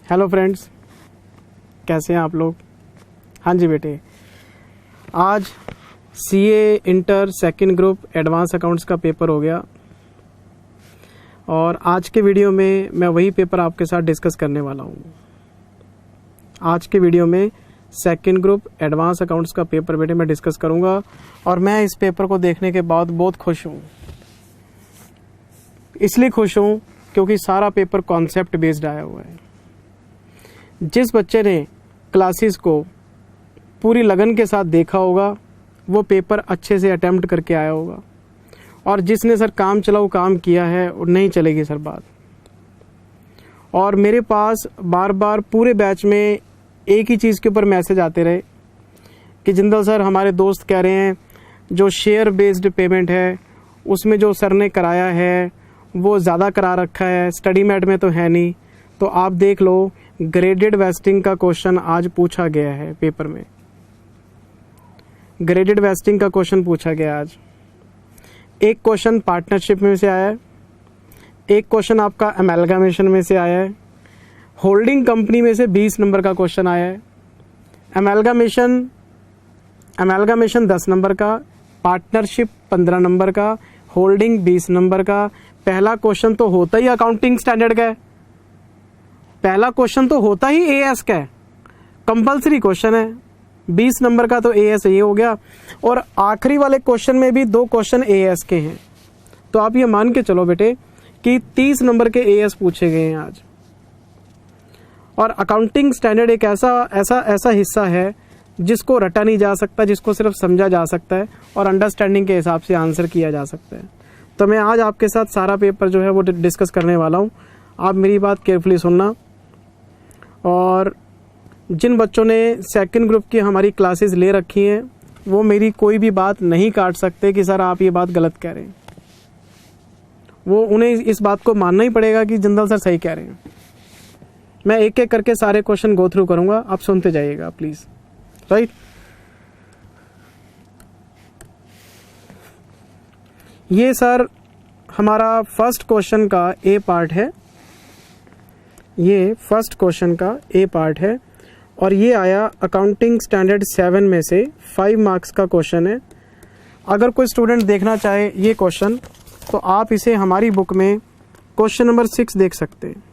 Hello friends, कैसे हैं आप लोग। हाँ जी बेटे, आज CA inter second group advance accounts का पेपर हो गया और आज के वीडियो में मैं वही पेपर आपके साथ डिस्कस करने वाला हूँ। आज के वीडियो में सेकंड ग्रुप एडवांस अकाउंट्स का पेपर बेटे मैं डिस्कस करूँगा और मैं इस पेपर को देखने के बाद बहुत खुश हूँ। इसलिए खुश हूँ क्योंकि सारा पेपर कॉन्सेप्ट बेस्ड आया हुआ है। जिस बच्चे ने क्लासेस को पूरी लगन के साथ देखा होगा वो पेपर अच्छे से अटेम्प्ट करके आया होगा, और जिसने सर काम चलाओ काम किया है और नहीं चलेगी सर बात। और मेरे पास बार बार पूरे बैच में एक ही चीज़ के ऊपर मैसेज आते रहे कि जिंदल सर, हमारे दोस्त कह रहे हैं जो शेयर बेस्ड पेमेंट है उसमें जो सर ने कराया है वो ज़्यादा करा रखा है, स्टडी मैट में तो है नहीं। तो आप देख लो, ग्रेडेड वेस्टिंग का क्वेश्चन आज पूछा गया है पेपर में। ग्रेडेड वेस्टिंग का क्वेश्चन पूछा गया आज। एक क्वेश्चन पार्टनरशिप में से आया है, एक क्वेश्चन आपका अमेलगामेशन में से आया है, होल्डिंग कंपनी में से 20 नंबर का क्वेश्चन आया है, अमेलगामेशन 10 नंबर का, पार्टनरशिप 15 नंबर का, होल्डिंग 20 नंबर का। पहला क्वेश्चन तो होता ही अकाउंटिंग स्टैंडर्ड का है, पहला क्वेश्चन तो होता ही एएस का है, कंपलसरी क्वेश्चन है। 20 नंबर का तो एएस ये हो गया, और आखिरी वाले क्वेश्चन में भी 2 क्वेश्चन एएस के हैं। तो आप ये मान के चलो बेटे कि 30 नंबर के एएस पूछे गए हैं आज। और अकाउंटिंग स्टैंडर्ड एक ऐसा हिस्सा है जिसको रटा नहीं जा सकता, जिसको सिर्फ समझा जा सकता है और अंडरस्टैंडिंग के हिसाब से आंसर किया जा सकता है। तो मैं आज आपके साथ सारा पेपर जो है वो डिस्कस करने वाला हूँ। आप मेरी बात केयरफुली सुनना, और जिन बच्चों ने सेकंड ग्रुप की हमारी क्लासेस ले रखी हैं वो मेरी कोई भी बात नहीं काट सकते कि सर आप ये बात गलत कह रहे हैं। वो उन्हें इस बात को मानना ही पड़ेगा कि जिंदल सर सही कह रहे हैं। मैं एक एक करके सारे क्वेश्चन गो थ्रू करूंगा, आप सुनते जाइएगा प्लीज। राइट, ये सर हमारा फर्स्ट क्वेश्चन का ए पार्ट है, ये फर्स्ट क्वेश्चन का ए पार्ट है, और ये आया अकाउंटिंग स्टैंडर्ड 7 में से 5 मार्क्स का क्वेश्चन है। अगर कोई स्टूडेंट देखना चाहे ये क्वेश्चन तो आप इसे हमारी बुक में क्वेश्चन नंबर 6 देख सकते हैं।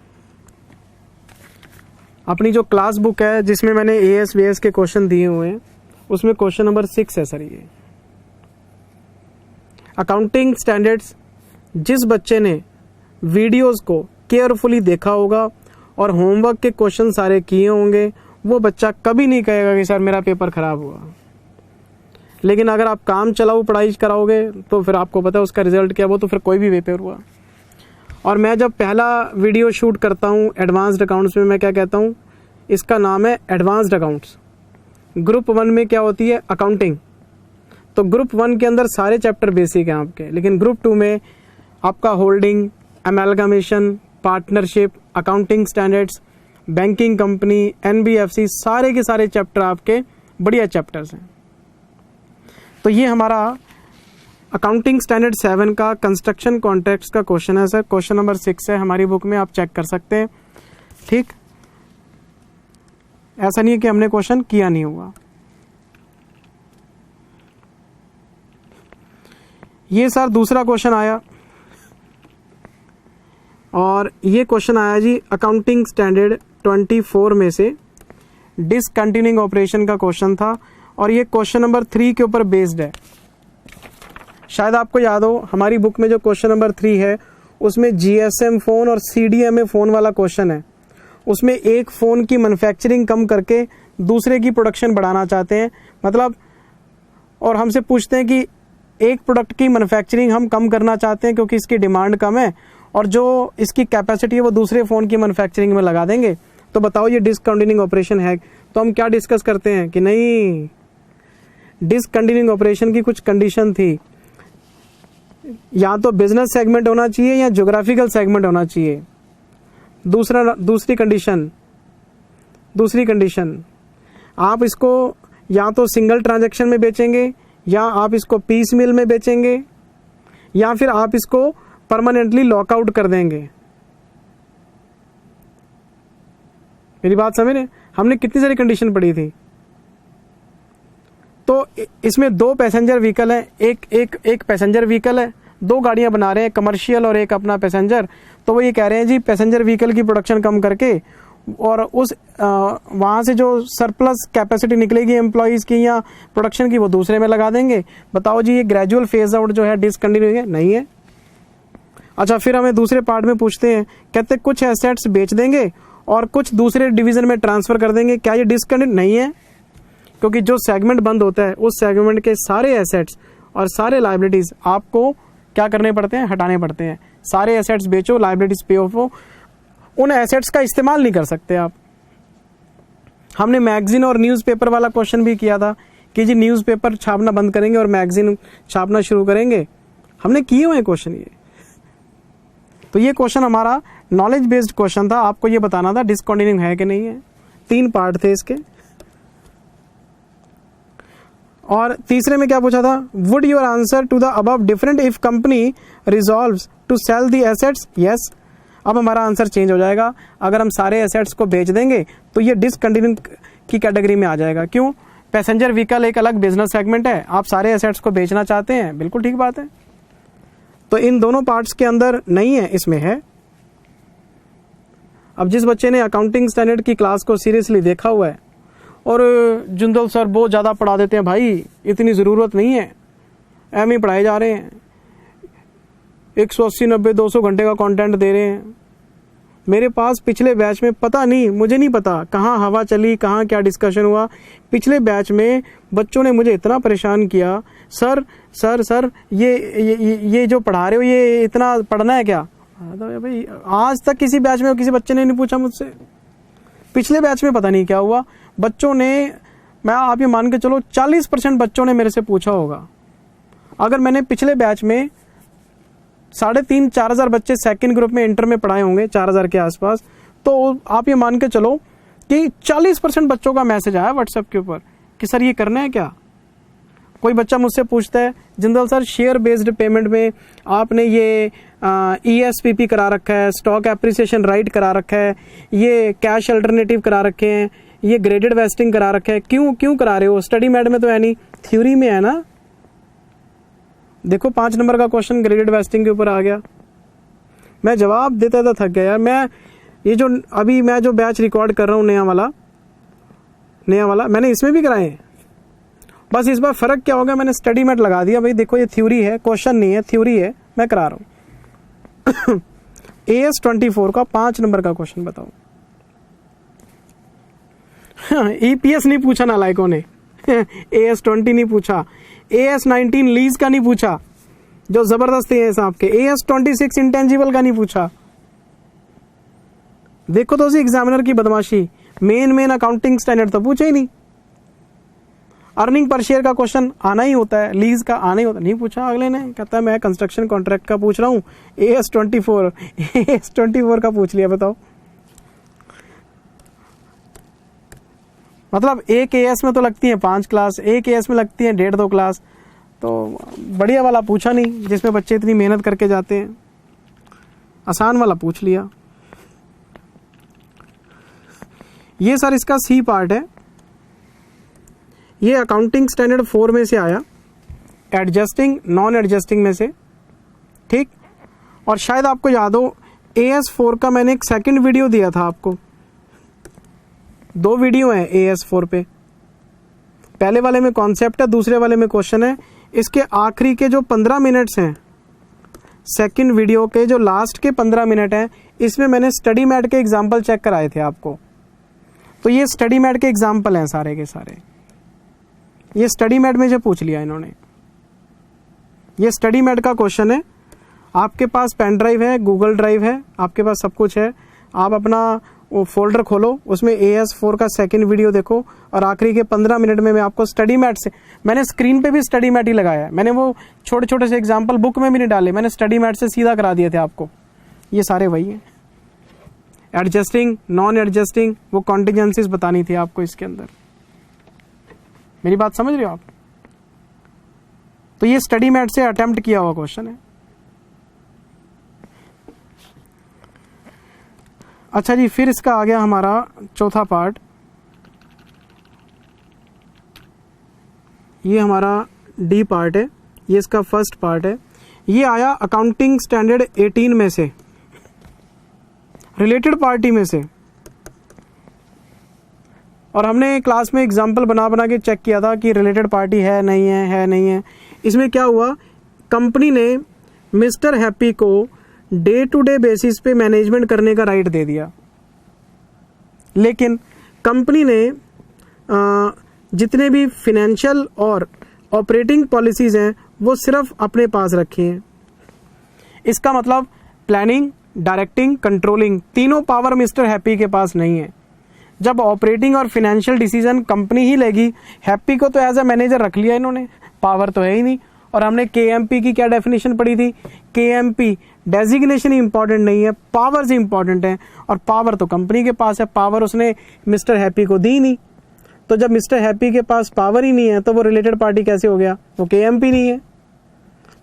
अपनी जो क्लास बुक है जिसमें मैंने एएस वीएस के क्वेश्चन दिए हुए हैं उसमें क्वेश्चन नंबर 6 है सर। ये अकाउंटिंग स्टैंडर्ड्स, जिस बच्चे ने वीडियोस को केयरफुली देखा होगा और होमवर्क के क्वेश्चन सारे किए होंगे वो बच्चा कभी नहीं कहेगा कि सर मेरा पेपर खराब हुआ। लेकिन अगर आप काम चलाओ पढ़ाई कराओगे तो फिर आपको पता है उसका रिजल्ट क्या, वो तो फिर कोई भी पेपर हुआ। और मैं जब पहला वीडियो शूट करता हूँ एडवांस्ड अकाउंट्स में, मैं क्या कहता हूँ, इसका नाम है एडवांस्ड अकाउंट्स। ग्रुप 1 में क्या होती है, अकाउंटिंग। तो ग्रुप 1 के अंदर सारे चैप्टर बेसिक हैं आपके, लेकिन ग्रुप 2 में आपका holding, amalgamation, partnership, accounting standards, banking company, NBFC, सारे के सारे चैप्टर आपके बढ़िया चैप्टर्स हैं। तो ये हमारा अकाउंटिंग स्टैंडर्ड 7 का कंस्ट्रक्शन कॉन्ट्रैक्ट्स का क्वेश्चन है सर। क्वेश्चन नंबर 6 है हमारी बुक में, आप चेक कर सकते हैं। ठीक, ऐसा नहीं है कि हमने क्वेश्चन किया नहीं हुआ। ये सर दूसरा क्वेश्चन आया, और ये क्वेश्चन आया जी अकाउंटिंग स्टैंडर्ड 24 में से डिसकंटिन्यूइंग ऑपरेशन का क्वेश्चन था, और ये क्वेश्चन नंबर 3 के ऊपर बेस्ड है। शायद आपको याद हो हमारी बुक में जो क्वेश्चन नंबर 3 है उसमें जीएसएम फोन और सीडीएमए फोन वाला क्वेश्चन है। उसमें एक फ़ोन की मैन्युफैक्चरिंग कम करके दूसरे की प्रोडक्शन बढ़ाना चाहते हैं, मतलब, और हमसे पूछते हैं कि एक प्रोडक्ट की मैन्युफैक्चरिंग हम कम करना चाहते हैं क्योंकि इसकी डिमांड कम है और जो इसकी कैपेसिटी है वो दूसरे फ़ोन की मैन्युफैक्चरिंग में लगा देंगे। तो बताओ ये डिसकंटिन्यूइंग ऑपरेशन है। तो हम क्या डिस्कस करते हैं कि नहीं, डिसकंटिन्यूइंग ऑपरेशन की कुछ कंडीशन थी, या तो बिजनेस सेगमेंट होना चाहिए या ज्योग्राफिकल सेगमेंट होना चाहिए। दूसरी कंडीशन आप इसको या तो सिंगल ट्रांजैक्शन में बेचेंगे, या आप इसको पीस मिल में बेचेंगे, या फिर आप इसको परमानेंटली लॉकआउट कर देंगे। मेरी बात समझ रहे? हमने कितनी सारी कंडीशन पढ़ी थी। तो इसमें 2 पैसेंजर व्हीकल है, एक पैसेंजर व्हीकल है, 2 गाड़ियां बना रहे हैं, कमर्शियल और एक अपना पैसेंजर। तो वो ये कह रहे हैं जी पैसेंजर व्हीकल की प्रोडक्शन कम करके और उस वहाँ से जो सरप्लस कैपेसिटी निकलेगी एम्प्लॉयज़ की या प्रोडक्शन की वो दूसरे में लगा देंगे। बताओ जी ये ग्रेजुअल फेज आउट जो है डिसकंटिन्यू है? नहीं है। अच्छा, फिर हमें दूसरे पार्ट में पूछते हैं, कहते कुछ एसेट्स बेच देंगे और कुछ दूसरे डिवीजन में ट्रांसफर कर देंगे, क्या ये डिसकंटिन्यू? नहीं है, क्योंकि जो सेगमेंट बंद होता है उस सेगमेंट के सारे एसेट्स और सारे लायबिलिटीज आपको क्या करने पड़ते हैं? हटाने पड़ते हैं। सारे एसेट्स बेचो, लायबिलिटीज पे ऑफ हो, उन एसेट्स का इस्तेमाल नहीं कर सकते आप। हमने मैगजीन और न्यूज़पेपर वाला क्वेश्चन भी किया था कि जी न्यूज़पेपर छापना बंद करेंगे और मैगजीन छापना शुरू करेंगे, हमने किए हुए क्वेश्चन ये। तो ये क्वेश्चन हमारा नॉलेज बेस्ड क्वेश्चन था, आपको ये बताना था डिसकंटिन्यू है कि नहीं है। 3 पार्ट थे इसके। और तीसरे में क्या पूछा था? Would your answer to the above different if company resolves to sell the assets? Yes. अब हमारा आंसर चेंज हो जाएगा। अगर हम सारे एसेट्स को बेच देंगे तो ये डिसकंटिन्यू की कैटेगरी में आ जाएगा। क्यों? पैसेंजर व्हीकल एक अलग बिजनेस सेगमेंट है, आप सारे एसेट्स को बेचना चाहते हैं, बिल्कुल ठीक बात है। तो इन दोनों पार्ट्स के अंदर नहीं है, इसमें है। अब जिस बच्चे ने अकाउंटिंग स्टैंडर्ड की क्लास को सीरियसली देखा हुआ है और जिंदल सर बहुत ज़्यादा पढ़ा देते हैं, भाई इतनी ज़रूरत नहीं है, एम ही पढ़ाए जा रहे हैं, 180, 90, 200 घंटे का कंटेंट दे रहे हैं। मेरे पास पिछले बैच में पता नहीं, मुझे नहीं पता कहाँ हवा चली, कहाँ क्या डिस्कशन हुआ। पिछले बैच में बच्चों ने मुझे इतना परेशान किया, सर सर सर ये जो पढ़ा रहे हो ये इतना पढ़ना है क्या? तो भाई आज तक किसी बैच में किसी बच्चे ने नहीं पूछा मुझसे। पिछले बैच में पता नहीं क्या हुआ, बच्चों ने, मैं आप ये मान के चलो 40% बच्चों ने मेरे से पूछा होगा। अगर मैंने पिछले बैच में 3,500-4,000 बच्चे सेकंड ग्रुप में इंटर में पढ़ाए होंगे, 4,000 के आसपास, तो आप ये मान के चलो कि 40% बच्चों का मैसेज आया व्हाट्सएप के ऊपर कि सर ये करना है क्या। कोई बच्चा मुझसे पूछता है, Jindal sir share based payment में आपने ये ESPP करा रखा है, स्टॉक एप्रिसिएशन राइट करा रखा है, ये कैश अल्टरनेटिव करा रखे हैं, ये ग्रेडेड वेस्टिंग करा रखा है, क्यों करा रहे हो? स्टडी मैट में तो है नहीं, थ्योरी में है ना। देखो 5 नंबर का क्वेश्चन ग्रेडेड वेस्टिंग के ऊपर आ गया। मैं जवाब देता था, थक गया यार। मैं जो बैच रिकॉर्ड कर रहा हूँ नया वाला मैंने इसमें भी कराए हैं। बस इस बार फर्क क्या होगा, मैंने स्टडी मैट लगा दिया। भाई देखो ये थ्योरी है, क्वेश्चन नहीं है, थ्योरी है, मैं करा रहा हूँ। AS24 का 5 नंबर का क्वेश्चन बताओ। EPS नहीं पूछा नालायकों ने। AS20 नहीं पूछा, AS19 लीज का नहीं पूछा, जो जबरदस्ती है साहब के। AS26 इंटेंजिबल का नहीं पूछा। देखो तो एग्जामिनर की बदमाशी, मेन अकाउंटिंग स्टैंडर्ड तो पूछे ही नहीं। अर्निंग पर शेयर का क्वेश्चन आना ही होता है, लीज का आना ही होता है, नहीं पूछा अगले ने। कहता है मैं कंस्ट्रक्शन कॉन्ट्रैक्ट का पूछ रहा हूँ, AS24 का पूछ लिया। बताओ, मतलब एक AS में तो लगती है 5 क्लास, एक AS में लगती है 1.5-2 क्लास। तो बढ़िया वाला पूछा नहीं जिसमें बच्चे इतनी मेहनत करके जाते हैं, आसान वाला पूछ लिया। ये सर इसका C पार्ट है, ये अकाउंटिंग स्टैंडर्ड 4 में से आया, एडजस्टिंग नॉन एडजस्टिंग में से, ठीक। और शायद आपको याद हो AS4 का मैंने एक सेकंड वीडियो दिया था आपको, 2 वीडियो हैं AS4 पे। पहले वाले में कॉन्सेप्ट है, दूसरे वाले में क्वेश्चन है। इसके आखिरी के जो 15 मिनट्स हैं, सेकंड वीडियो के जो लास्ट के 15 मिनट हैं, इसमें मैंने स्टडी मैट के एग्जाम्पल चेक कराए थे आपको। तो ये स्टडी मैट के एग्जाम्पल हैं सारे के सारे। ये स्टडी मैट में जो पूछ लिया इन्होंने, ये स्टडी मैट का क्वेश्चन है। आपके पास पेन ड्राइव है, गूगल ड्राइव है, आपके पास सब कुछ है। आप अपना वो फोल्डर खोलो, उसमें AS4 का सेकंड वीडियो देखो और आखिरी के 15 मिनट में मैं आपको स्टडी मैट से, मैंने स्क्रीन पे भी स्टडी मैट ही लगाया है। मैंने वो छोटे छोटे से एग्जाम्पल बुक में भी नहीं डाले, मैंने स्टडी मैट से सीधा करा दिए थे आपको। ये सारे वही हैं। एडजस्टिंग नॉन एडजस्टिंग वो कॉन्टिजेंसीज बतानी थी आपको इसके अंदर। मेरी बात समझ रहे हो आप? तो ये स्टडी मैट से अटेम्प्ट किया हुआ क्वेश्चन है। अच्छा जी, फिर इसका आ गया हमारा चौथा पार्ट, ये हमारा डी पार्ट है, ये इसका फर्स्ट पार्ट है। ये आया अकाउंटिंग स्टैंडर्ड 18 में से, रिलेटेड पार्टी में से। और हमने क्लास में एग्जाम्पल बना बना के चेक किया था कि रिलेटेड पार्टी है नहीं है। इसमें क्या हुआ, कंपनी ने मिस्टर हैप्पी को डे टू डे बेसिस पे मैनेजमेंट करने का राइट दे दिया, लेकिन कंपनी ने जितने भी फिनेंशियल और ऑपरेटिंग पॉलिसीज हैं वो सिर्फ अपने पास रखी हैं। इसका मतलब प्लानिंग, डायरेक्टिंग, कंट्रोलिंग, तीनों पावर मिस्टर हैप्पी के पास नहीं है। जब ऑपरेटिंग और फाइनेंशियल डिसीजन कंपनी ही लेगी, हैप्पी को तो एज अ मैनेजर रख लिया इन्होंने, पावर तो है ही नहीं। और हमने केएमपी की क्या डेफिनेशन पढ़ी थी, केएमपी डेजिग्नेशन ही इंपॉर्टेंट नहीं है, पावर्स ही इंपॉर्टेंट है, और पावर तो कंपनी के पास है, पावर उसने मिस्टर हैप्पी को दी नहीं। तो जब मिस्टर हैप्पी के पास पावर ही नहीं है तो वो रिलेटेड पार्टी कैसे हो गया, वो केएमपी नहीं है।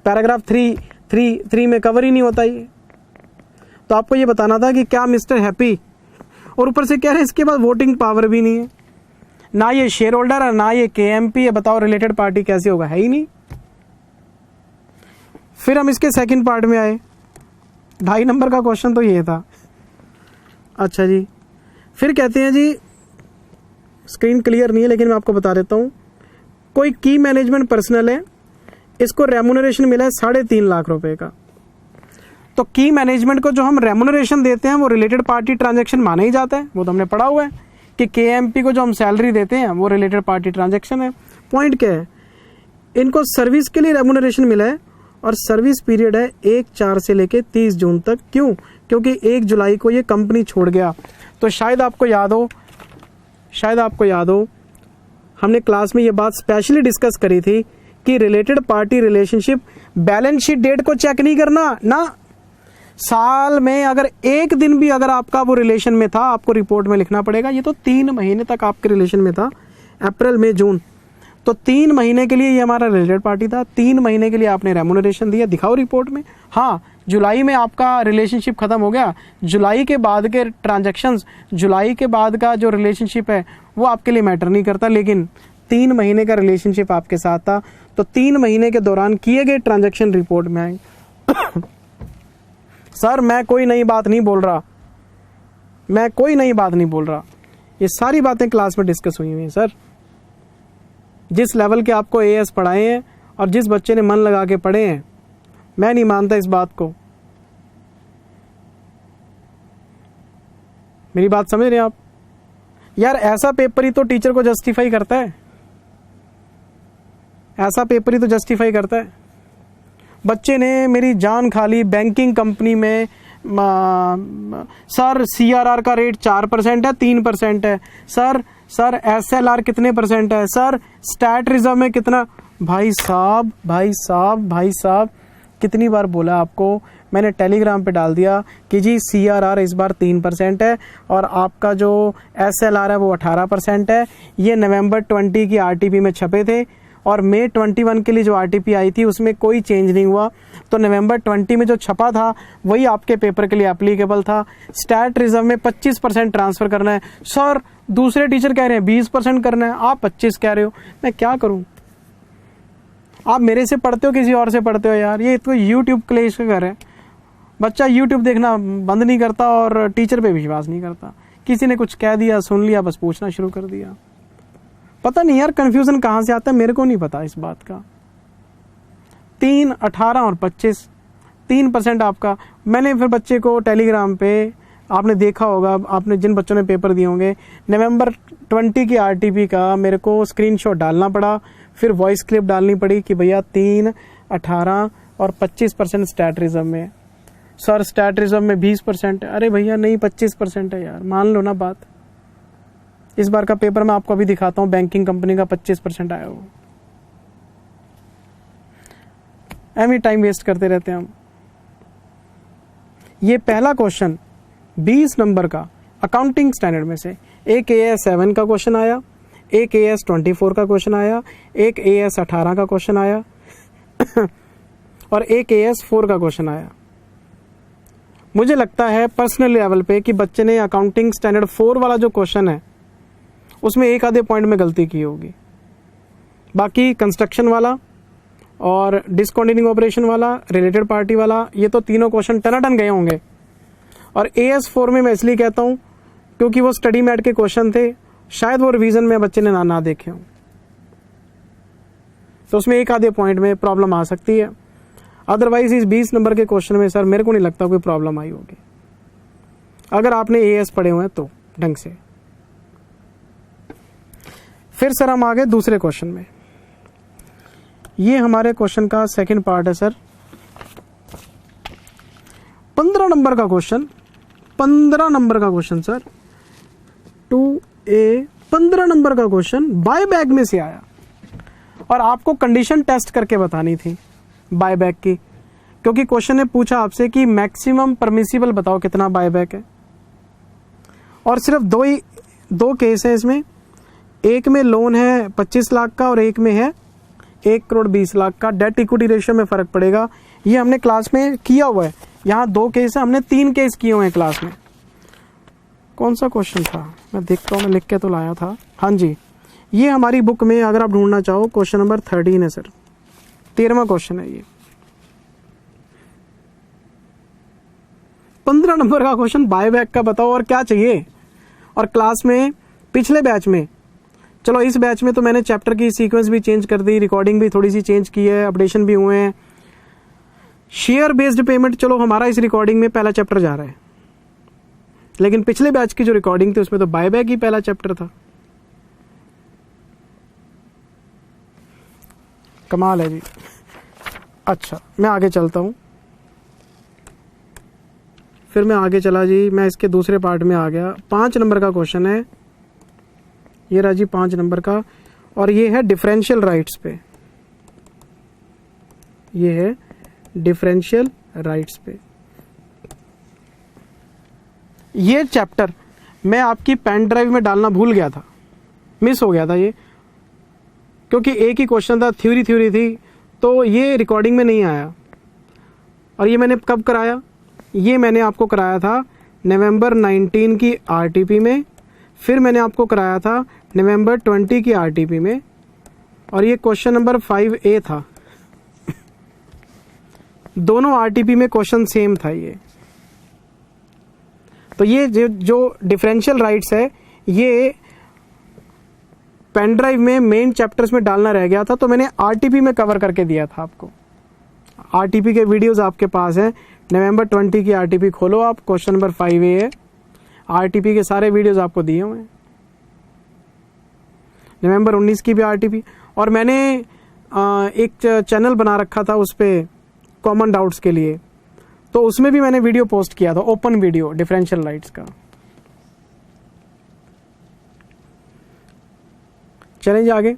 पैराग्राफ 3 में कवर ही नहीं होता ये। तो आपको ये बताना था कि क्या मिस्टर हैप्पी, और ऊपर से कह रहे हैं इसके पास वोटिंग पावर भी नहीं है, ना ये शेयर होल्डर है ना ये केएमपी है, बताओ रिलेटेड पार्टी कैसे होगा, है ही नहीं। फिर हम इसके सेकंड पार्ट में आए, 2.5 नंबर का क्वेश्चन तो ये था। अच्छा जी, फिर कहते हैं जी, स्क्रीन क्लियर नहीं है लेकिन मैं आपको बता देता हूं, कोई की मैनेजमेंट पर्सनल है, इसको रेम्यूनरेशन मिला है 3.5 लाख रुपए का। तो की मैनेजमेंट को जो हम रेम्यूनरेशन देते हैं वो रिलेटेड पार्टी ट्रांजैक्शन माना ही जाता है, वो तो हमने पढ़ा हुआ है कि केएमपी को जो हम सैलरी देते हैं वो रिलेटेड पार्टी ट्रांजैक्शन है। पॉइंट क्या है, इनको सर्विस के लिए रेम्यूनरेशन मिला है और सर्विस पीरियड है 1/4 से लेके 30 जून तक। क्यों, क्योंकि 1 जुलाई को ये कंपनी छोड़ गया। तो शायद आपको याद हो हमने क्लास में ये बात स्पेशली डिस्कस करी थी कि related party relationship balance sheet date को चेक नहीं करना ना, साल में अगर एक दिन भी अगर आपका वो रिलेशन में था आपको रिपोर्ट में लिखना पड़ेगा। ये तो 3 महीने तक आपके रिलेशन में था, अप्रैल मई जून, तो 3 महीने के लिए ये हमारा रिलेटेड पार्टी था, 3 महीने के लिए आपने रेम्यूनरेशन दिया, दिखाओ रिपोर्ट में। हाँ, जुलाई में आपका रिलेशनशिप खत्म हो गया, जुलाई के बाद के ट्रांजैक्शंस, जुलाई के बाद का जो रिलेशनशिप है वो आपके लिए मैटर नहीं करता, लेकिन 3 महीने का रिलेशनशिप आपके साथ था, तो 3 महीने के दौरान किए गए ट्रांजैक्शन रिपोर्ट में आएंगे। सर मैं कोई नई बात नहीं बोल रहा, ये सारी बातें क्लास में डिस्कस हुई हुई हैं सर। जिस लेवल के आपको एएस पढ़ाए हैं और जिस बच्चे ने मन लगा के पढ़े हैं, मैं नहीं मानता इस बात को। मेरी बात समझ रहे हैं आप? यार ऐसा पेपर ही तो टीचर को जस्टिफाई करता है, ऐसा पेपर ही तो जस्टिफाई करता है। बच्चे ने मेरी जान खा ली बैंकिंग कंपनी में, सर सीआरआर का रेट 4% है 3% है, सर एसएलआर कितने परसेंट है, सर स्टैट रिजर्व में कितना। भाई साहब कितनी बार बोला आपको, मैंने टेलीग्राम पे डाल दिया कि जी सीआरआर इस बार 3% है और आपका जो एसएलआर है वो 18% है। ये नवंबर 20 की आरटीपी में छपे थे और मई 21 के लिए जो आरटीपी आई थी उसमें कोई चेंज नहीं हुआ, तो नवंबर 20 में जो छपा था वही आपके पेपर के लिए एप्लीकेबल था। स्टैट रिजर्व में 25% ट्रांसफर करना है, सर दूसरे टीचर कह रहे हैं 20% करना है, आप 25 कह रहे हो, मैं क्या करूं? आप मेरे से पढ़ते हो किसी और से पढ़ते हो यार? ये तो यूट्यूब क्लेश का घर है, बच्चा यूट्यूब देखना बंद नहीं करता और टीचर पे विश्वास नहीं करता। किसी ने कुछ कह दिया, सुन लिया, बस पूछना शुरू कर दिया। पता नहीं यार कंफ्यूजन कहां से आता है, मेरे को नहीं पता इस बात का। 3, 18 और 25, 3% आपका। मैंने फिर बच्चे को टेलीग्राम पे, आपने देखा होगा, आपने जिन बच्चों ने पेपर दिए होंगे, नवंबर 20 की आरटीपी का मेरे को स्क्रीनशॉट डालना पड़ा, फिर वॉइस क्लिप डालनी पड़ी कि भैया 3, 18 और 25% स्टैट रिजर्व में। सर स्टैट रिजर्व में 20% है, अरे भैया नहीं 25% है यार, मान लो ना बात। इस बार का पेपर मैं आपको अभी दिखाता हूं, बैंकिंग कंपनी का 25% आया हो। एमी टाइम वेस्ट करते रहते हैं हम। ये पहला क्वेश्चन 20 नंबर का अकाउंटिंग स्टैंडर्ड में से एक AS 7 का क्वेश्चन आया, एक AS 24 का क्वेश्चन आया, एक AS 18 का क्वेश्चन आया और एक AS 4 का क्वेश्चन आया। मुझे लगता है पर्सनल लेवल पे कि बच्चे ने अकाउंटिंग स्टैंडर्ड 4 वाला जो क्वेश्चन है उसमें एक आधे पॉइंट में गलती की होगी। बाकी कंस्ट्रक्शन वाला और डिसकंटिन्यूइंग ऑपरेशन वाला, रिलेटेड पार्टी वाला, ये तो तीनों क्वेश्चन टनाटन गए होंगे। और AS4 में मैं इसलिए कहता हूँ क्योंकि वो स्टडी मैट के क्वेश्चन थे, शायद वो रिवीजन में बच्चे ने ना देखे हों, तो उसमें एक आधे पॉइंट में प्रॉब्लम आ सकती है। अदरवाइज इस 20 नंबर के क्वेश्चन में सर मेरे को नहीं लगता कोई प्रॉब्लम आई होगी, अगर आपने AS पढ़े हुए हैं तो ढंग से। फिर सर हम आगे दूसरे क्वेश्चन में। ये हमारे क्वेश्चन का सेकंड पार्ट है सर। 15 नंबर का क्वेश्चन, 15 नंबर का क्वेश्चन सर 2A 15 नंबर का क्वेश्चन बायबैक में से आया और आपको कंडीशन टेस्ट करके बतानी थी बायबैक की, क्योंकि क्वेश्चन ने पूछा आपसे कि मैक्सिमम परमिसिबल बताओ कितना बायबैक है। और सिर्फ दो केस है इसमें, एक में लोन है 25 लाख का और एक में है 1 करोड़ 20 लाख का। डेट इक्विटी रेशियो में फर्क पड़ेगा, ये हमने क्लास में किया हुआ है। यहाँ 2 केस है, हमने 3 केस किए हुए हैं क्लास में। कौन सा क्वेश्चन था मैं देखता हूँ, मैं लिख के तो लाया था। हाँ जी, ये हमारी बुक में अगर आप ढूंढना चाहो क्वेश्चन नंबर 13 है सर, 13वां क्वेश्चन है ये। 15 नंबर का क्वेश्चन बायबैक का बताओ और क्या चाहिए। और क्लास में पिछले बैच में, चलो इस बैच में तो मैंने चैप्टर की सीक्वेंस भी चेंज कर दी, रिकॉर्डिंग भी थोड़ी सी चेंज की है, अपडेशन भी हुए हैं। शेयर बेस्ड पेमेंट चलो हमारा इस रिकॉर्डिंग में पहला चैप्टर जा रहा है, लेकिन पिछले बैच की जो रिकॉर्डिंग थी उसमें तो बायबैक ही पहला चैप्टर था। कमाल है जी। अच्छा मैं आगे चलता हूं, फिर मैं आगे चला जी, मैं इसके दूसरे पार्ट में आ गया। 5 नंबर का क्वेश्चन है ये रहा जी, 5 नंबर का, और ये है डिफरेंशियल राइट्स पे। ये है डिफरेंशियल राइट्स पे। ये चैप्टर मैं आपकी पेन ड्राइव में डालना भूल गया था, मिस हो गया था ये, क्योंकि एक ही क्वेश्चन था, थ्योरी थी, तो ये रिकॉर्डिंग में नहीं आया। और ये मैंने कब कराया, ये मैंने आपको कराया था नवंबर 19 की RTP में, फिर मैंने आपको कराया था नवंबर 20 की RTP में, और ये क्वेश्चन नंबर 5A था। दोनों RTP में क्वेश्चन सेम था ये। तो ये जो डिफरेंशियल राइट्स है ये पेन ड्राइव में मेन चैप्टर्स में डालना रह गया था, तो मैंने RTP में कवर करके दिया था आपको। RTP के वीडियोस आपके पास हैं, नवंबर 20 की RTP खोलो आप, क्वेश्चन नंबर 5A है, RTP के सारे वीडियोस आपको दिए हुए हैं। नवंबर 19 की भी RTP, और मैंने एक चैनल बना रखा था उस पर कॉमन डाउट्स के लिए, तो उसमें भी मैंने वीडियो पोस्ट किया था, ओपन वीडियो डिफरेंशियल राइट्स का। चलें आगे।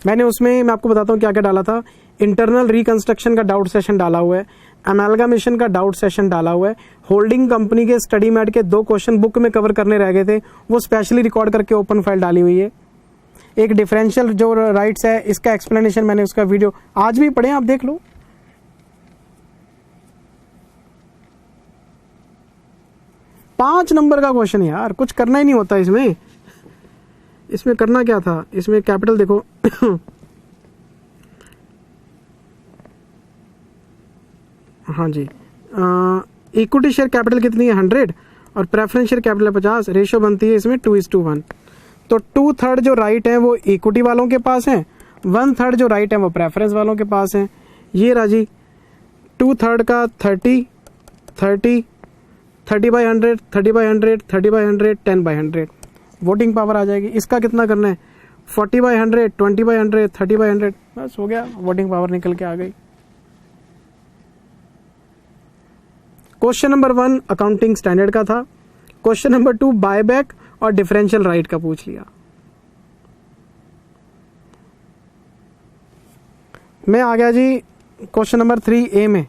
मैंने उसमें, मैं आपको बताता हूँ क्या क्या डाला था। इंटरनल रिकंस्ट्रक्शन का डाउट सेशन डाला हुआ है, अमेलगामेशन का डाउट सेशन डाला हुआ है, होल्डिंग कंपनी के स्टडी मैट के 2 क्वेश्चन बुक में कवर करने रह गए थे, वो स्पेशली रिकॉर्ड करके ओपन फाइल डाली हुई है। एक डिफरेंशियल जो राइट्स है इसका एक्सप्लेनेशन मैंने उसका वीडियो आज भी पढ़े, आप देख लो। पांच नंबर का क्वेश्चन यार, कुछ करना ही नहीं होता इसमें। इसमें करना क्या था, इसमें कैपिटल देखो हाँ जी, इक्विटी शेयर कैपिटल कितनी है 100 और प्रेफरेंस शेयर कैपिटल 50, रेशियो बनती है इसमें 2:1। तो 2/3 जो राइट है वो इक्विटी वालों के पास है, 1/3 जो राइट है वो प्रेफरेंस वालों के पास है। ये राजी 2/3 का 30, 30/100, 30/100, 30/100, 10/100 वोटिंग पावर आ जाएगी। इसका कितना करना है 40/100, 20/100, 30/100, बस हो गया, वोटिंग पावर निकल के आ गई। क्वेश्चन नंबर 1 अकाउंटिंग स्टैंडर्ड का था, क्वेश्चन नंबर 2 बायबैक और डिफरेंशियल राइट का पूछ लिया। मैं आ गया जी क्वेश्चन नंबर 3A में,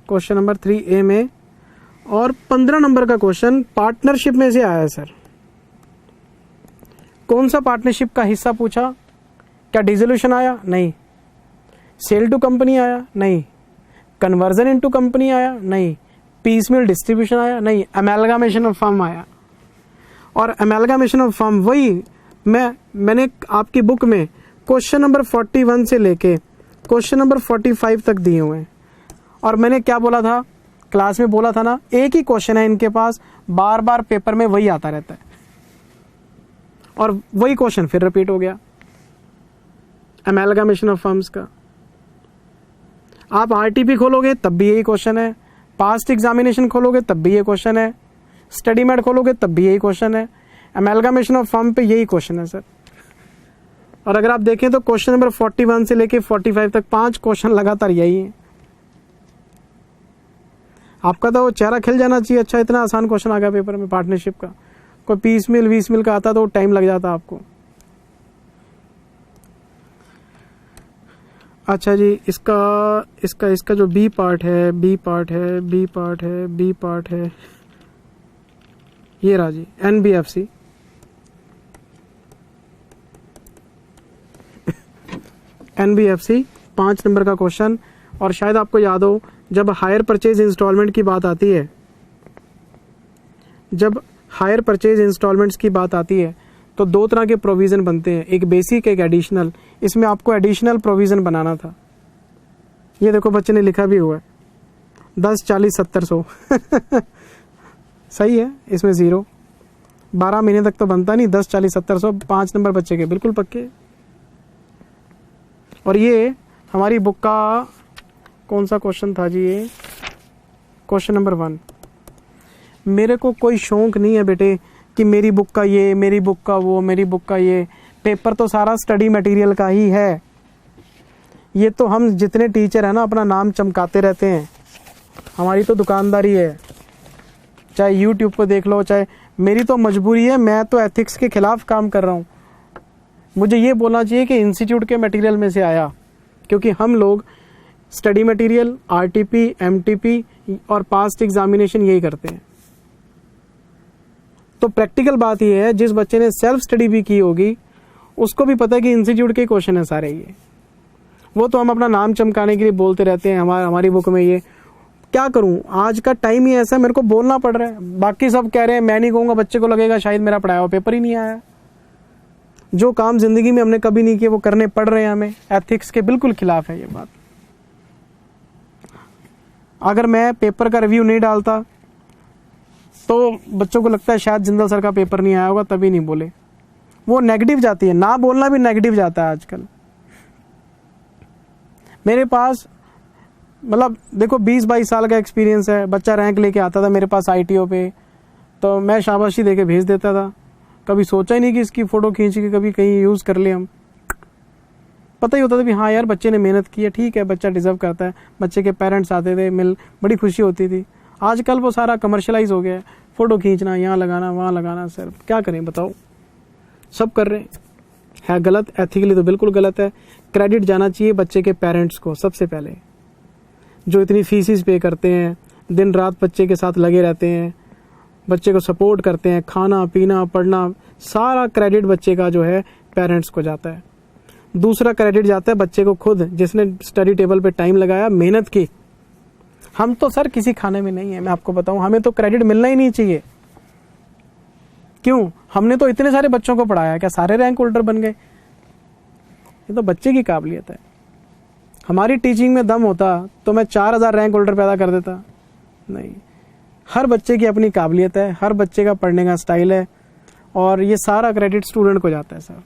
क्वेश्चन नंबर 3A में, और 15 नंबर का क्वेश्चन पार्टनरशिप में से आया है सर। कौन सा पार्टनरशिप का हिस्सा पूछा, क्या डिसोल्यूशन आया, नहीं, सेल टू कंपनी आया नहीं, कन्वर्जन इनटू कंपनी आया नहीं, पीसमिल डिस्ट्रीब्यूशन आया नहीं, अमेलगामेशन ऑफ फर्म आया। और अमेलगामेशन ऑफ फर्म वही मैंने आपकी बुक में क्वेश्चन नंबर 41 से लेके क्वेश्चन नंबर 45 तक दिए हुए हैं। और मैंने क्या बोला था क्लास में, बोला था ना, एक ही क्वेश्चन है इनके पास, बार बार पेपर में वही आता रहता है और वही क्वेश्चन फिर रिपीट हो गया अमेलगामेशन ऑफ फर्म्स का। आप आरटीपी खोलोगे तब भी यही क्वेश्चन है, पास्ट एग्जामिनेशन खोलोगे तब भी यही क्वेश्चन है, स्टडी मेट खोलोगे तब भी यही क्वेश्चन है, अमेलगामेशन ऑफ फर्म पे यही क्वेश्चन है सर। और अगर आप देखें तो क्वेश्चन नंबर 41 से लेके 45 तक 5 क्वेश्चन लगातार यही है। आपका तो चेहरा खिल जाना चाहिए, अच्छा इतना आसान क्वेश्चन आ गया पेपर में पार्टनरशिप का। कोई 20 मिल 20 मिल का आता तो टाइम लग जाता आपको। अच्छा जी, इसका जो बी पार्ट है, ये रहा जी एनबीएफसी। एनबीएफसी 5 नंबर का क्वेश्चन। और शायद आपको याद हो, जब हायर परचेज इंस्टॉलमेंट की बात आती है, जब हायर परचेज इंस्टॉलमेंट्स की बात आती है तो 2 तरह के प्रोविज़न बनते हैं, एक बेसिक एक एडिशनल। इसमें आपको एडिशनल प्रोविज़न बनाना था। ये देखो बच्चे ने लिखा भी हुआ है 10, 40, 70, 100 सही है, इसमें 0। 12 महीने तक तो बनता नहीं, 10, 40, 70, 100 5 नंबर बच्चे के बिल्कुल पक्के। और ये हमारी बुक का कौन सा क्वेश्चन था जी? ये क्वेश्चन नंबर 1। मेरे को कोई शौक नहीं है बेटे कि मेरी बुक का ये, मेरी बुक का वो, मेरी बुक का ये। पेपर तो सारा स्टडी मटेरियल का ही है। ये तो हम जितने टीचर हैं ना अपना नाम चमकाते रहते हैं, हमारी तो दुकानदारी है। चाहे यूट्यूब पे देख लो, चाहे मेरी तो मजबूरी है, मैं तो एथिक्स के खिलाफ काम कर रहा हूँ। मुझे ये बोलना चाहिए कि इंस्टीट्यूट के मटेरियल में से आया, क्योंकि हम लोग स्टडी मटेरियल, आरटीपी, एमटीपी और पास्ट एग्जामिनेशन यही करते हैं। तो प्रैक्टिकल बात यह है, जिस बच्चे ने सेल्फ स्टडी भी की होगी उसको भी पता है कि इंस्टीट्यूट के क्वेश्चन है सारे ये। वो तो हम अपना नाम चमकाने के लिए बोलते रहते हैं, हमारी बुक में ये। क्या करूं, आज का टाइम ही ऐसा, मेरे को बोलना पड़ रहा है। बाकी सब कह रहे हैं, मैं नहीं कहूंगा, बच्चे को लगेगा शायद मेरा पढ़ाया हुआ पेपर ही नहीं आया। जो काम जिंदगी में हमने कभी नहीं किए वो करने पड़ रहे हैं हमें। एथिक्स के बिल्कुल खिलाफ है ये बात। अगर मैं पेपर का रिव्यू नहीं डालता तो बच्चों को लगता है शायद जिंदल सर का पेपर नहीं आया होगा, तभी नहीं बोले। वो नेगेटिव जाती है, ना बोलना भी नेगेटिव जाता है आजकल। मेरे पास मतलब देखो 20-22 साल का एक्सपीरियंस है। बच्चा रैंक लेके आता था मेरे पास आईटीओ पे, तो मैं शाबाशी देके भेज देता था। कभी सोचा ही नहीं कि इसकी फोटो खींच के कभी कहीं यूज कर ले हम। पता ही होता था कि हाँ यार बच्चे ने मेहनत की है, ठीक है, बच्चा डिजर्व करता है। बच्चे के पेरेंट्स आते थे, बड़ी खुशी होती थी। आजकल वो सारा कमर्शलाइज हो गया है, फोटो खींचना, यहाँ लगाना, वहाँ लगाना। सर क्या करें बताओ, सब कर रहे हैं। गलत, एथिकली तो बिल्कुल गलत है। क्रेडिट जाना चाहिए बच्चे के पेरेंट्स को सबसे पहले, जो इतनी फीसिस पे करते हैं, दिन रात बच्चे के साथ लगे रहते हैं, बच्चे को सपोर्ट करते हैं, खाना पीना पढ़ना, सारा क्रेडिट बच्चे का जो है पेरेंट्स को जाता है। दूसरा क्रेडिट जाता है बच्चे को खुद, जिसने स्टडी टेबल पे टाइम लगाया, मेहनत की। हम तो सर किसी खाने में नहीं है, मैं आपको बताऊं, हमें तो क्रेडिट मिलना ही नहीं चाहिए। क्यों? हमने तो इतने सारे बच्चों को पढ़ाया, क्या सारे रैंक होल्डर बन गए? ये तो बच्चे की काबिलियत है। हमारी टीचिंग में दम होता तो मैं 4000 रैंक होल्डर पैदा कर देता। नहीं, हर बच्चे की अपनी काबिलियत है, हर बच्चे का पढ़ने का स्टाइल है, और ये सारा क्रेडिट स्टूडेंट को जाता है सर।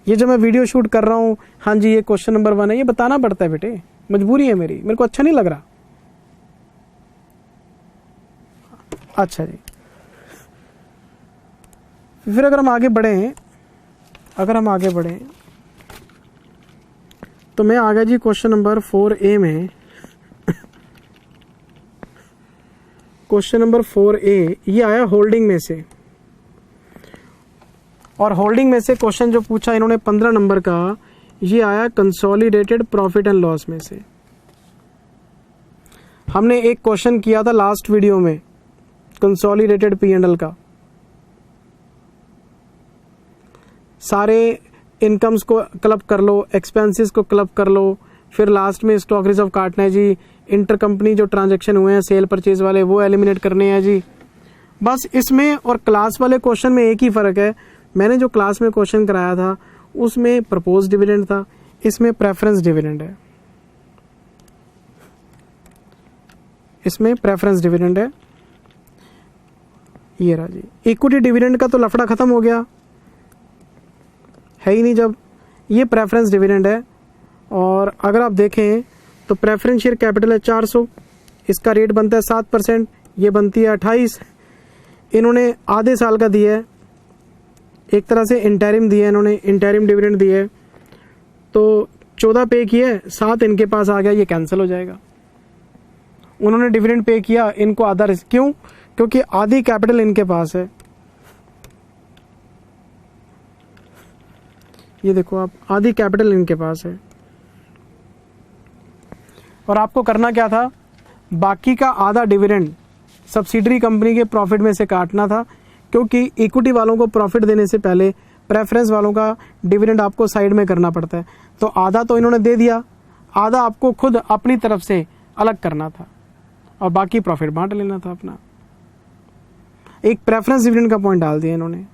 ये जो मैं वीडियो शूट कर रहा हूँ, हाँ जी ये क्वेश्चन नंबर 1 है, ये बताना पड़ता है बेटे, मजबूरी है मेरी, मेरे को अच्छा नहीं लग रहा। अच्छा जी, फिर अगर हम आगे बढ़े तो मैं आ गया जी क्वेश्चन नंबर 4A में। क्वेश्चन नंबर 4A ये आया होल्डिंग में से, और होल्डिंग में से क्वेश्चन जो पूछा इन्होंने 15 नंबर का, ये आया कंसोलिडेटेड प्रॉफिट एंड लॉस में से। हमने एक क्वेश्चन किया था लास्ट वीडियो में कंसोलिडेटेड P&L का। सारे इनकम्स को क्लब कर लो, एक्सपेंसेस को क्लब कर लो, फिर लास्ट में स्टॉक रिजर्व काटना है जी, इंटर कंपनी जो ट्रांजैक्शन हुए हैं सेल परचेज वाले वो एलिमिनेट करने हैं जी। बस इसमें और क्लास वाले क्वेश्चन में एक ही फ़र्क है, मैंने जो क्लास में क्वेश्चन कराया था उसमें प्रपोज डिविडेंड था, इसमें प्रेफरेंस डिविडेंड है, इसमें प्रेफरेंस डिविडेंड है। ये रहा जी, इक्विटी डिविडेंड का तो लफड़ा खत्म हो गया, है ही नहीं जब, ये प्रेफरेंस डिविडेंड है। और अगर आप देखें तो प्रेफरेंस शेयर कैपिटल है 400, इसका रेट बनता है 7%, ये बनती है 28। इन्होंने आधे साल का दिया है, एक तरह से इंटरिम दिया है, इन्होंने इंटरिम डिविडेंड दिया है, तो 14 पे किया है, 7 इनके पास आ गया, ये कैंसिल हो जाएगा। उन्होंने डिविडेंड पे किया, इनको आधा क्यों? क्योंकि आधी कैपिटल इनके पास है। ये देखो आप, आधी कैपिटल इनके पास है। और आपको करना क्या था, बाकी का आधा डिविडेंड सब्सिडरी कंपनी के प्रॉफिट में से काटना था, क्योंकि इक्विटी वालों को प्रॉफिट देने से पहले प्रेफरेंस वालों का डिविडेंड आपको साइड में करना पड़ता है। तो आधा तो इन्होंने दे दिया, आधा आपको खुद अपनी तरफ से अलग करना था और बाकी प्रॉफिट बांट लेना था अपना। एक प्रेफरेंस डिविडेंड का पॉइंट डाल दिया इन्होंने।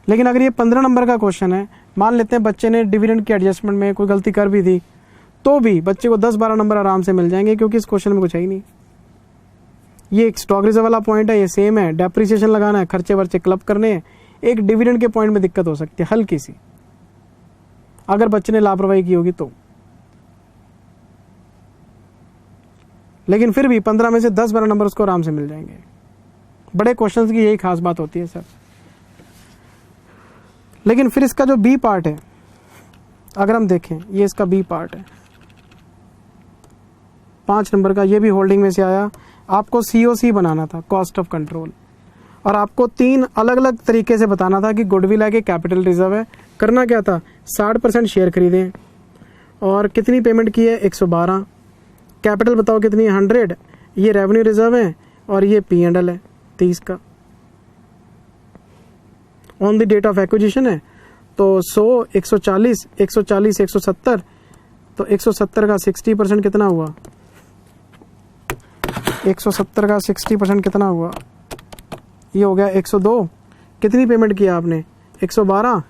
लेकिन अगर ये 15 नंबर का क्वेश्चन है, मान लेते हैं बच्चे ने डिविडेंड के एडजस्टमेंट में कोई गलती कर भी दी, तो भी बच्चे को 10-12 नंबर आराम से मिल जाएंगे, क्योंकि इस क्वेश्चन में कुछ है ही नहीं। ये एक स्टॉक रिजर्व वाला पॉइंट है, ये सेम है, डेप्रिसिएशन लगाना है, खर्चे वर्चे क्लब करने हैं। एक डिविडेंड के पॉइंट में दिक्कत हो सकती है हल्की सी, अगर बच्चे ने लापरवाही की होगी तो। लेकिन फिर भी 15 में से 10-12 नंबर उसको आराम से मिल जाएंगे। बड़े क्वेश्चंस की यही खास बात होती है सर। लेकिन फिर इसका जो बी पार्ट है, अगर हम देखें, ये इसका बी पार्ट है 5 नंबर का, ये भी होल्डिंग में से आया। आपको COC बनाना था, कॉस्ट ऑफ कंट्रोल, और आपको 3 अलग अलग तरीके से बताना था कि गुडविल है कि कैपिटल रिजर्व है। करना क्या था, 60% शेयर खरीदें और कितनी पेमेंट की है 112, कैपिटल बताओ कितनी है 100, ये रेवेन्यू रिजर्व है और ये P&L है 30 का। On the date of acquisition है, तो 100, 140, 140, 170, तो 170 का 60% कितना हुआ, 170 का 60% कितना हुआ, ये हो गया 102। कितनी पेमेंट किया आपने 112,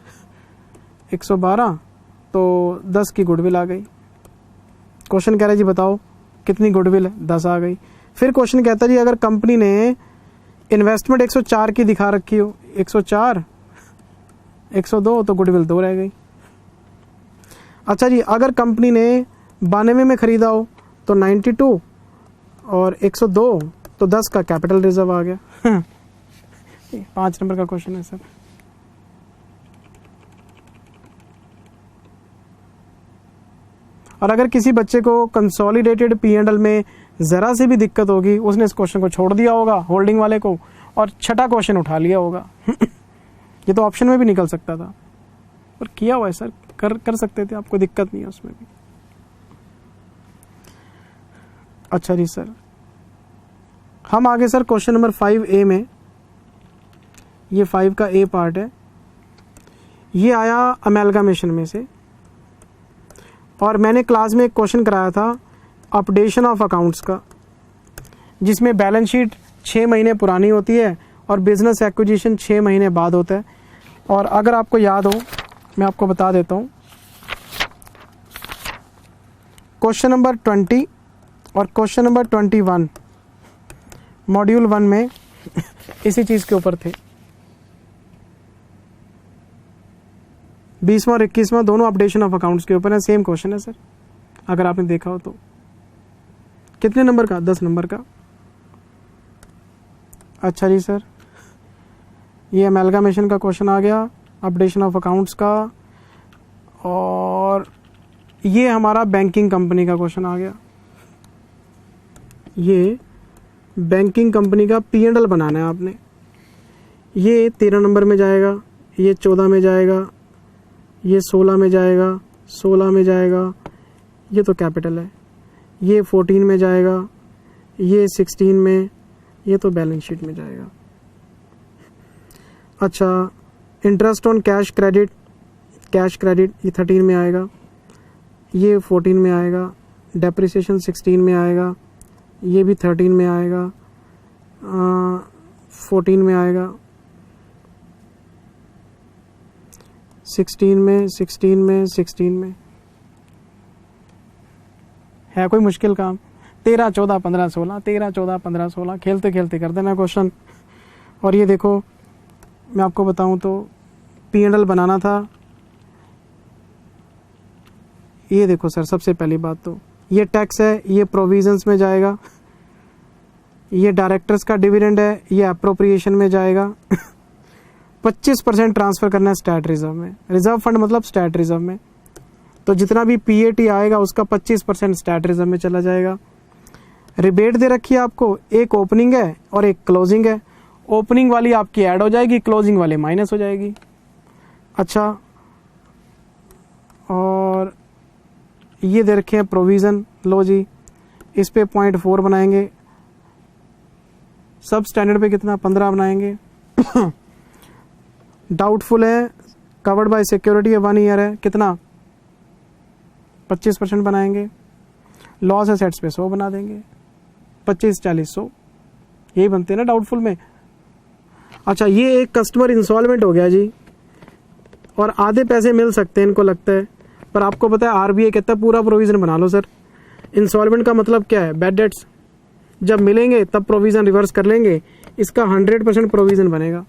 112, तो 10 की गुडविल आ गई। क्वेश्चन कह रहा है जी बताओ कितनी गुडविल है, 10 आ गई। फिर क्वेश्चन कहता है जी अगर कंपनी ने इन्वेस्टमेंट 104 की दिखा रखी हो, 104, 102, तो गुडविल 2 रह गई। अच्छा जी, अगर कंपनी ने 92 में खरीदा हो तो 92 और 102, तो 10 का कैपिटल रिजर्व आ गया। 5 नंबर का क्वेश्चन है सर। और अगर किसी बच्चे को कंसोलिडेटेड P&L में जरा से भी दिक्कत होगी, उसने इस क्वेश्चन को छोड़ दिया होगा होल्डिंग वाले को और छठा क्वेश्चन उठा लिया होगा। ये तो ऑप्शन में भी निकल सकता था, पर किया हुआ है सर, कर सकते थे, आपको दिक्कत नहीं है उसमें भी। अच्छा जी सर, हम आगे सर क्वेश्चन नंबर 5A में, ये 5 का A पार्ट है, ये आया अमेलगामेशन में से। और मैंने क्लास में एक क्वेश्चन कराया था अपडेशन ऑफ अकाउंट्स का, जिसमें बैलेंस शीट 6 महीने पुरानी होती है और बिजनेस एक्विजिशन 6 महीने बाद होता है। और अगर आपको याद हो, मैं आपको बता देता हूँ, क्वेश्चन नंबर 20 और क्वेश्चन नंबर 21 मॉड्यूल 1 में इसी चीज़ के ऊपर थे। 20वां और 21वां दोनों अपडेशन ऑफ अकाउंट्स के ऊपर है, सेम क्वेश्चन है सर, अगर आपने देखा हो तो। कितने नंबर का, 10 नंबर का। अच्छा जी सर, ये अमेलगामेशन का क्वेश्चन आ गया, अपडेशन ऑफ अकाउंट्स का, और ये हमारा बैंकिंग कंपनी का क्वेश्चन आ गया। ये बैंकिंग कंपनी का P&L बनाना है आपने। ये 13 नंबर में जाएगा, ये 14 में जाएगा, ये 16 में जाएगा, 16 में जाएगा, ये तो कैपिटल है, ये 14 में जाएगा, ये 16 में, ये तो बैलेंस शीट में जाएगा। अच्छा, इंटरेस्ट ऑन कैश क्रेडिट ये 13 में आएगा, ये 14 में आएगा, डेप्रिसिएशन 16 में आएगा, ये भी 13 में आएगा, 14 में आएगा, 16 में है कोई मुश्किल काम? 13, 14, 15, 16, 13, 14, 15, 16 खेलते खेलते कर देना क्वेश्चन। और ये देखो मैं आपको बताऊं तो P&L बनाना था। ये देखो सर, सबसे पहली बात तो ये टैक्स है, ये प्रोविजंस में जाएगा, ये डायरेक्टर्स का डिविडेंड है, ये अप्रोप्रिएशन में जाएगा। 25% ट्रांसफ़र करना है स्टैट रिजर्व में, रिजर्व फंड मतलब स्टैट रिजर्व में। तो जितना भी PAT आएगा उसका 25% स्टैट रिजर्व में चला जाएगा। रिबेट दे रखी है आपको, एक ओपनिंग है और एक क्लोजिंग है। ओपनिंग वाली आपकी ऐड हो जाएगी, क्लोजिंग वाली माइनस हो जाएगी। अच्छा, और ये दे रखे हैं प्रोविज़न, लो जी इस पे 0.4 बनाएंगे, सब स्टैंडर्ड पे कितना 15 बनाएंगे। डाउटफुल है, कवर्ड बाय सिक्योरिटी है, 1 ईयर है, कितना 25% बनाएंगे। लॉस एसेट्स पे 100 बना देंगे, 25, 40, 100 यही बनते हैं ना डाउटफुल में। अच्छा, ये एक कस्टमर इंसॉल्वेंट हो गया जी और आधे पैसे मिल सकते हैं इनको लगता है, पर आपको पता है RBI कहता है पूरा प्रोविज़न बना लो सर। इंसॉल्वेंट का मतलब क्या है? बैड डेट्स जब मिलेंगे तब प्रोविज़न रिवर्स कर लेंगे, इसका 100% प्रोविज़न बनेगा।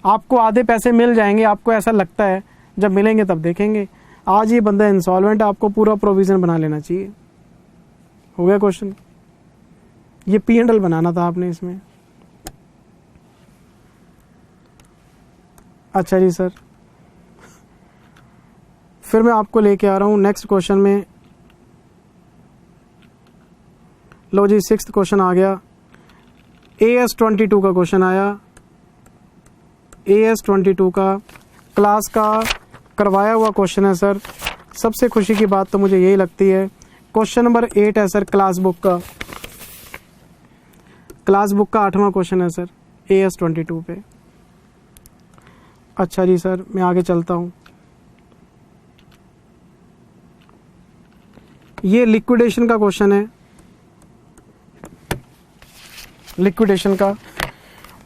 आपको आधे पैसे मिल जाएंगे, आपको ऐसा लगता है, जब मिलेंगे तब देखेंगे। आज ये बंदा इंसॉल्वेंट है, आपको पूरा प्रोविज़न बना लेना चाहिए। हो गया क्वेश्चन। ये P&L बनाना था आपने इसमें। अच्छा जी सर, फिर मैं आपको लेके आ रहा हूँ नेक्स्ट क्वेश्चन में। लो जी 6th क्वेश्चन आ गया। AS22 का क्वेश्चन आया। AS22 का क्लास का करवाया हुआ क्वेश्चन है सर। सबसे खुशी की बात तो मुझे यही लगती है। क्वेश्चन नंबर 8 है सर, क्लास बुक का 8वां क्वेश्चन है सर AS22 पे। अच्छा जी सर, मैं आगे चलता हूँ। ये लिक्विडेशन का क्वेश्चन है। लिक्विडेशन का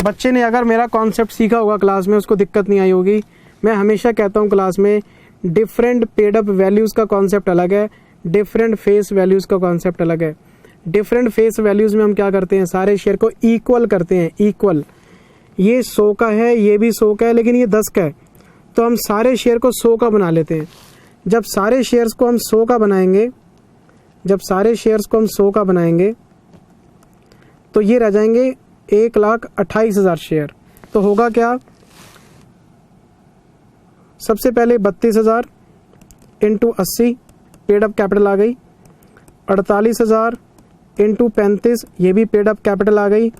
बच्चे ने अगर मेरा कॉन्सेप्ट सीखा होगा क्लास में, उसको दिक्कत नहीं आई होगी। मैं हमेशा कहता हूँ क्लास में, डिफरेंट पेड अप वैल्यूज़ का कॉन्सेप्ट अलग है, डिफरेंट फेस वैल्यूज़ का कॉन्सेप्ट अलग है। डिफरेंट फेस वैल्यूज़ में हम क्या करते हैं, सारे शेयर को इक्वल करते हैं। इक्वल, ये 100 का है, ये भी 100 का है, लेकिन ये 10 का है, तो हम सारे शेयर को 100 का बना लेते हैं। जब सारे शेयर्स को हम 100 का बनाएंगे, तो ये रह जाएंगे 1,28,000 शेयर। तो होगा क्या, सबसे पहले 32,000 इंटू 80 पेड अप कैपिटल आ गई, 48,000 इंटू 35 ये भी पेड अप कैपिटल आ गई,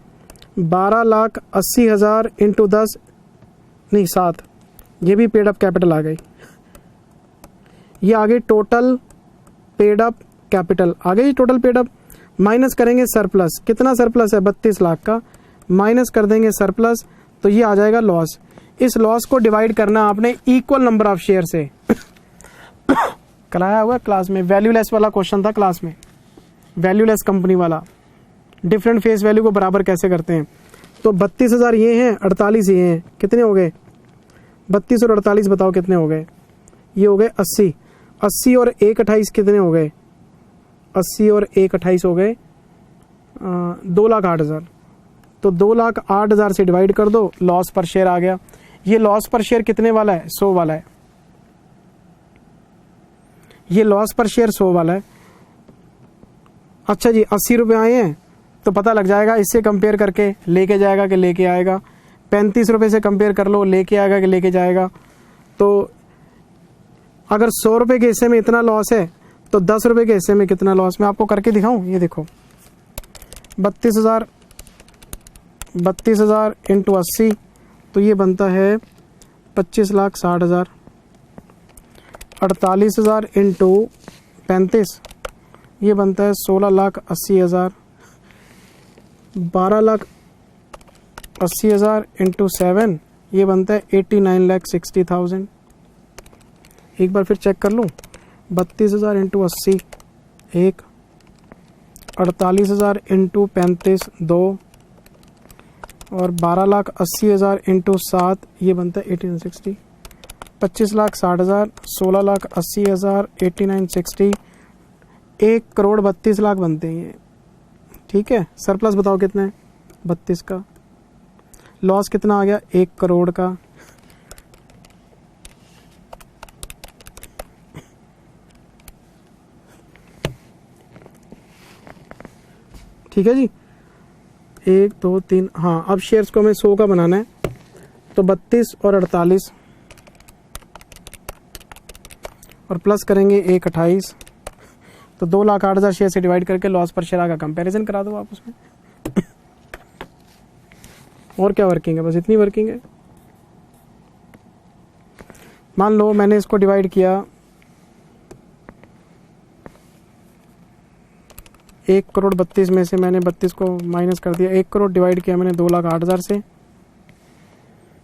12,80,000 इंटू 10 नहीं 7 ये भी पेड अप कैपिटल आ गई। ये आ गई टोटल पेड अप कैपिटल आ गई। टोटल पेड अप माइनस करेंगे सरप्लस, कितना सरप्लस है 32 लाख का, माइनस कर देंगे सरप्लस, तो ये आ जाएगा लॉस। इस लॉस को डिवाइड करना आपने इक्वल नंबर ऑफ शेयर से। कराया हुआ क्लास में, वैल्यूलेस वाला क्वेश्चन था क्लास में, वैल्यूलेस कंपनी वाला, डिफरेंट फेस वैल्यू को बराबर कैसे करते हैं। तो 32,000 ये हैं, 48 ये हैं, कितने हो गए 32 और 48 बताओ कितने हो गए, ये हो गए 80। 80 और 1,28 कितने हो गए, 80 और 1,28 हो गए 2,08,000। तो 2,08,000 से डिवाइड कर दो, लॉस पर शेयर आ गया। ये लॉस पर शेयर कितने वाला है, 100 वाला है। ये लॉस पर शेयर 100 वाला है। अच्छा जी, 80 रुपये आए हैं तो पता लग जाएगा, इससे कंपेयर करके लेके जाएगा कि लेके आएगा। 35 रुपये से कंपेयर कर लो, लेके आएगा कि लेके जाएगा। तो अगर 100 रुपये के हिस्से में इतना लॉस है तो 10 रुपये के हिस्से में कितना लॉस, मैं आपको करके दिखाऊं। ये देखो 32,000 इंटू 80 तो ये बनता है 25,60,000। 48,000 इंटू 35 ये बनता है 16,80,000। 12,80,000 इंटू 7 ये बनता है 89,60,000। एक बार फिर चेक कर लूँ, 32,000 इंटू 80 1, 48,000 इंटू 35 2, और 12,80,000 इंटू 7, ये बनता है 1860। 25,60,000, 16,80,000, 8960, 1,32,00,000 बनते हैं ये। ठीक है, सरप्लस बताओ कितना है? 32 का। लॉस कितना आ गया? 1 करोड़ का। ठीक है जी, 1 2 3, हाँ अब शेयर्स को हमें 100 का बनाना है, तो 32 और 48 और प्लस करेंगे 1,28, तो 2,08,000 शेयर से डिवाइड करके लॉस पर शेयर का कंपैरिजन करा दो आप उसमें। और क्या वर्किंग है? बस इतनी वर्किंग है। मान लो मैंने इसको डिवाइड किया 1,32,00,000 में से, मैंने 32 को माइनस कर दिया, 1 करोड़ डिवाइड किया मैंने 2,08,000 से,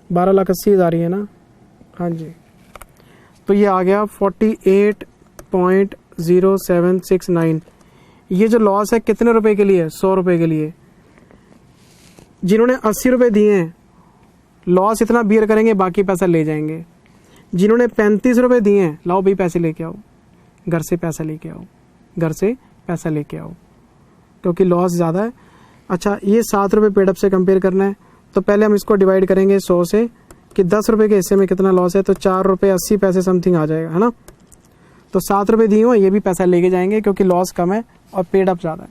12,80,000 ही है ना? हाँ जी, तो ये आ गया 48.0769। ये जो लॉस है कितने रुपए के लिए? 100 रुपए के लिए। जिन्होंने 80 रुपए दिए हैं लॉस इतना बियर करेंगे, बाकी पैसा ले जाएंगे। जिन्होंने 35 रुपए दिए हैं, लाओ भाई पैसे लेके आओ, घर से पैसा लेके आओ, घर से पैसा लेके आओ, क्योंकि लॉस ज़्यादा है। अच्छा, ये 7 रुपये पेडअप से कंपेयर करना है, तो पहले हम इसको डिवाइड करेंगे 100 से कि 10 रुपये के हिस्से में कितना लॉस है, तो 4 रुपये 80 पैसे समथिंग आ जाएगा, है ना? तो 7 रुपये दिए हुए, ये भी पैसा लेके जाएंगे क्योंकि लॉस कम है और पेडअप ज़्यादा है।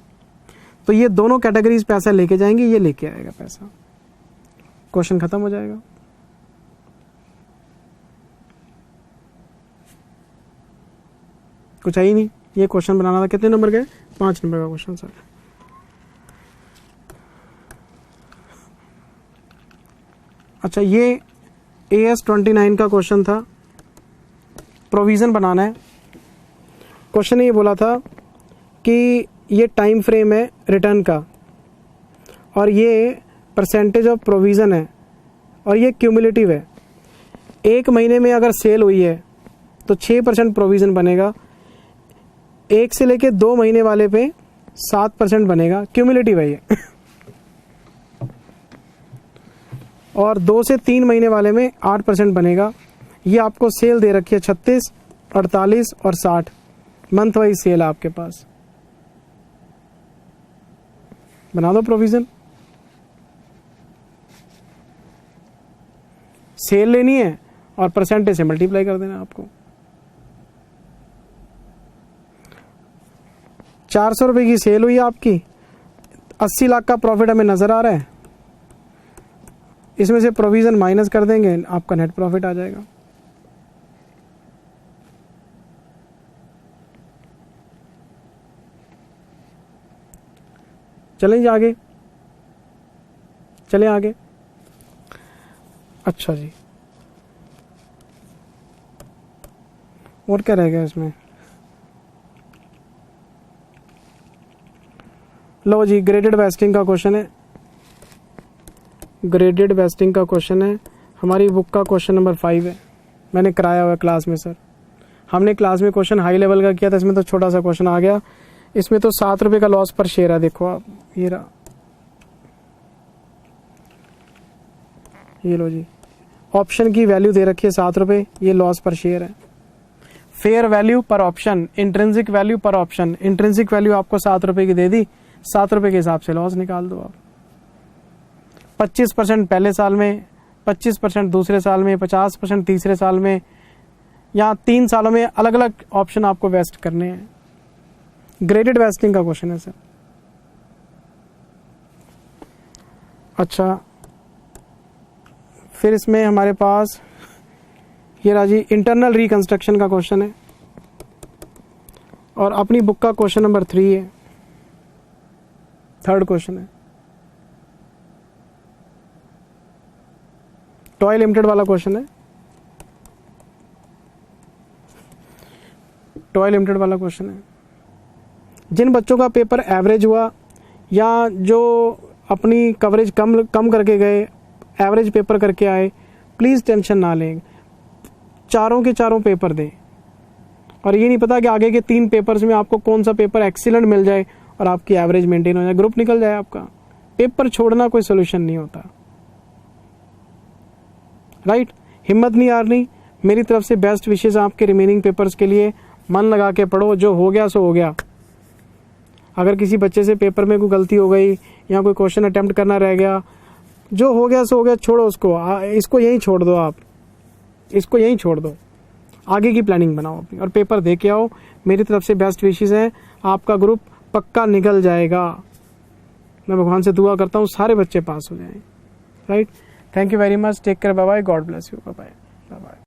तो ये दोनों कैटेगरीज पैसा लेके जाएंगे, ये लेके आएगा पैसा। क्वेश्चन खत्म हो जाएगा। कुछ है ही नहीं, ये क्वेश्चन बनाना था। कितने नंबर का? 5 नंबर का क्वेश्चन सर। अच्छा, ये AS29 का क्वेश्चन था, प्रोविजन बनाना है। क्वेश्चन ने ये बोला था कि ये टाइम फ्रेम है रिटर्न का, और ये परसेंटेज ऑफ प्रोविजन है, और ये क्यूमुलेटिव है। 1 महीने में अगर सेल हुई है तो 6% प्रोविजन बनेगा, 1 से लेके 2 महीने वाले पे 7% बनेगा, क्यूमुलेटिव है ये। और 2 से 3 महीने वाले में 8% बनेगा। ये आपको सेल दे रखी है 36, 48 और 60 मंथ वाइज सेल है आपके पास। बना दो प्रोविजन। सेल लेनी है और परसेंटेज से मल्टीप्लाई कर देना आपको। 400 रुपए की सेल हुई आपकी, 80 लाख का प्रॉफिट हमें नजर आ रहा है, इसमें से प्रोविजन माइनस कर देंगे, आपका नेट प्रॉफिट आ जाएगा। चलें आगे, चलें आगे। अच्छा जी, और क्या रह गया इसमें? लो जी, ग्रेडेड वेस्टिंग का क्वेश्चन है। ग्रेडेड वेस्टिंग का क्वेश्चन है, हमारी बुक का क्वेश्चन नंबर 5 है। मैंने कराया हुआ है क्लास में सर। हमने क्लास में क्वेश्चन हाई लेवल का किया था, इसमें तो छोटा सा क्वेश्चन आ गया। इसमें तो 7 रुपये का लॉस पर शेयर है, देखो आप, ये रहा, ये लो जी। ऑप्शन की वैल्यू दे रखी है 7 रुपये, ये लॉस पर शेयर है। फेयर वैल्यू पर ऑप्शन, इंट्रिंसिक वैल्यू पर ऑप्शन। इंट्रिंसिक वैल्यू आपको 7 रुपये की दे दी, 7 रुपये के हिसाब से लॉस निकाल दो आप। 25% पहले साल में, 25% दूसरे साल में, 50% तीसरे साल में, या 3 सालों में अलग अलग ऑप्शन आपको वेस्ट करने हैं। ग्रेडेड वेस्टिंग का क्वेश्चन है सर। अच्छा, फिर इसमें हमारे पास ये रहा जी, इंटरनल रिकंस्ट्रक्शन का क्वेश्चन है, और अपनी बुक का क्वेश्चन नंबर 3 है, 3rd क्वेश्चन है। टॉय लिमिटेड वाला क्वेश्चन है, टॉय लिमिटेड वाला क्वेश्चन है। जिन बच्चों का पेपर एवरेज हुआ, या जो अपनी कवरेज कम करके गए, एवरेज पेपर करके आए, प्लीज़ टेंशन ना लें, चारों के चारों पेपर दें। और ये नहीं पता कि आगे के 3 पेपर्स में आपको कौन सा पेपर एक्सीलेंट मिल जाए और आपकी एवरेज मेंटेन हो जाए, ग्रुप निकल जाए आपका। पेपर छोड़ना कोई सोल्यूशन नहीं होता, राइट। हिम्मत नहीं हारनी। मेरी तरफ से बेस्ट विशेष आपके रिमेनिंग पेपर्स के लिए। मन लगा के पढ़ो, जो हो गया सो हो गया। अगर किसी बच्चे से पेपर में कोई गलती हो गई या कोई क्वेश्चन अटेम्प्ट करना रह गया, जो हो गया सो हो गया, छोड़ो उसको। इसको यहीं छोड़ दो, आप इसको यहीं छोड़ दो। आगे की प्लानिंग बनाओ अपनी और पेपर दे के आओ। मेरी तरफ से बेस्ट विशेस है, आपका ग्रुप पक्का निकल जाएगा। मैं भगवान से दुआ करता हूँ सारे बच्चे पास हो जाएं, right. Thank you very much, take care, bye bye, God bless you, bye bye, bye bye.